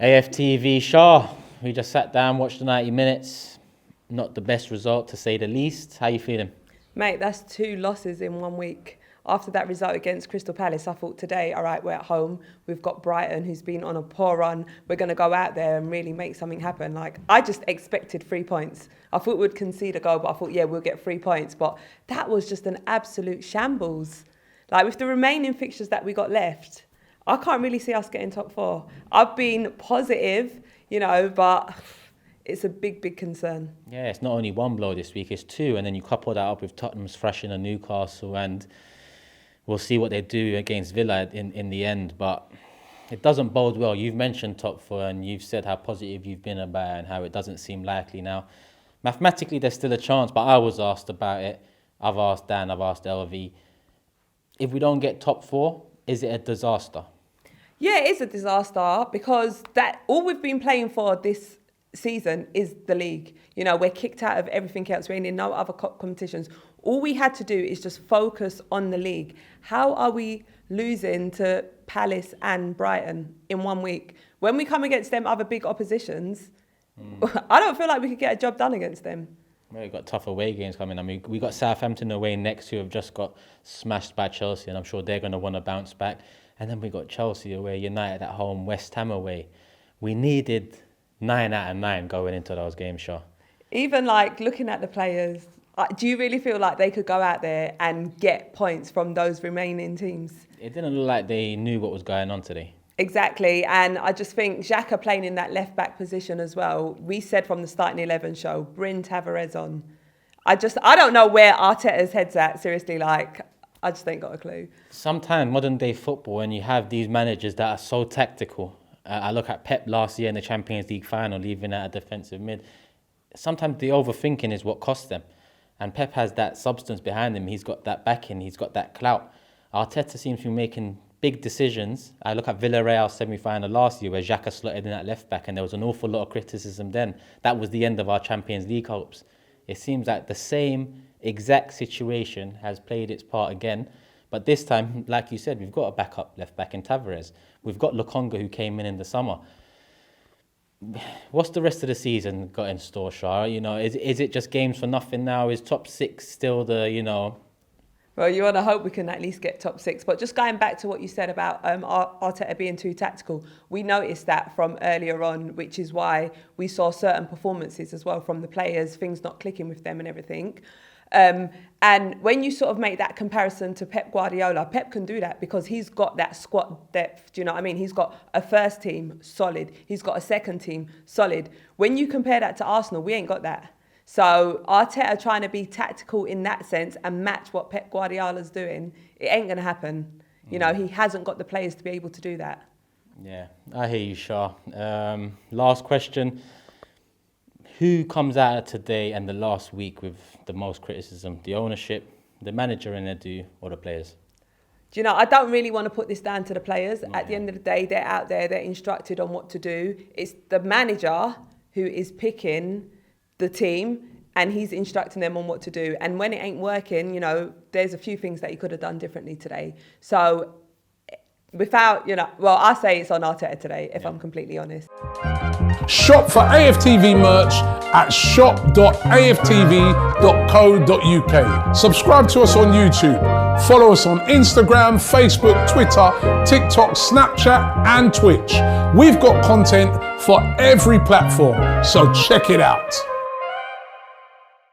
AFTV Shah, we just sat down, watched the 90 minutes. Not the best result, to say the least. How you feeling? Mate, that's 2 losses in 1 week. After that result against Crystal Palace, I thought today, all right, we're at home. We've got Brighton, who's been on a poor run. We're going to go out there and really make something happen. Like, I just expected 3 points. I thought we'd concede a goal, but I thought, yeah, we'll get 3 points. But that was just an absolute shambles. Like, with the remaining fixtures that we got left, I can't really see us getting top 4. I've been positive, but it's a big, big concern. Yeah, it's not only 1 blow this week, it's 2. And then you couple that up with Tottenham's thrashing of Newcastle, and we'll see what they do against Villa in the end. But it doesn't bode well. You've mentioned top 4 and you've said how positive you've been about it and how it doesn't seem likely now. Mathematically, there's still a chance, but I was asked about it. I've asked Dan, I've asked LV. If we don't get top 4, is it a disaster? Yeah, it is a disaster because that all we've been playing for this season is the league. We're kicked out of everything else. We're in no other competitions. All we had to do is just focus on the league. How are we losing to Palace and Brighton in 1 week? When we come against them other big oppositions, I don't feel like we could get a job done against them. Well, we've got tough away games coming. I mean, we got Southampton away next, who have just got smashed by Chelsea, and I'm sure they're going to want to bounce back. And then we got Chelsea away, United at home, West Ham away. We needed 9 out of 9 going into those games, Shaw. Even looking at the players, do you really feel like they could go out there and get points from those remaining teams? It didn't look like they knew what was going on today. Exactly, and I just think Xhaka playing in that left-back position as well. We said from the starting 11 show, bring Tavares on. I don't know where Arteta's head's at, seriously, I just ain't got a clue. Sometimes modern-day football, when you have these managers that are so tactical, I look at Pep last year in the Champions League final, leaving at a defensive mid. Sometimes the overthinking is what costs them. And Pep has that substance behind him. He's got that backing. He's got that clout. Arteta seems to be making big decisions. I look at Villarreal semi-final last year where Xhaka slotted in at left-back and there was an awful lot of criticism then. That was the end of our Champions League hopes. It seems like the same exact situation has played its part again. But this time, like you said, we've got a backup left-back in Tavares. We've got Lokonga, who came in the summer. What's the rest of the season got in store, Shah? Is it just games for nothing now? Is top 6 still the, Well, you want to hope we can at least get top 6. But just going back to what you said about Arteta being too tactical, we noticed that from earlier on, which is why we saw certain performances as well from the players, things not clicking with them and everything. And when you sort of make that comparison to Pep Guardiola, Pep can do that because he's got that squad depth. Do you know what I mean? He's got a first team, solid. He's got a second team, solid. When you compare that to Arsenal, we ain't got that. So Arteta trying to be tactical in that sense and match what Pep Guardiola's doing, it ain't going to happen. He hasn't got the players to be able to do that. Yeah, I hear you, Shah. Last question. Who comes out of today and the last week with the most criticism? The ownership, the manager in Edu, or the players? Do you know, I don't really want to put this down to the players. Yeah. At the end of the day, they're out there, they're instructed on what to do. It's the manager who is picking the team and he's instructing them on what to do. And when it ain't working, there's a few things that he could have done differently today. So without, I say it's on Arteta today, if I'm completely honest. Shop for AFTV merch at shop.aftv.co.uk. Subscribe to us on YouTube. Follow us on Instagram, Facebook, Twitter, TikTok, Snapchat and Twitch. We've got content for every platform, so check it out.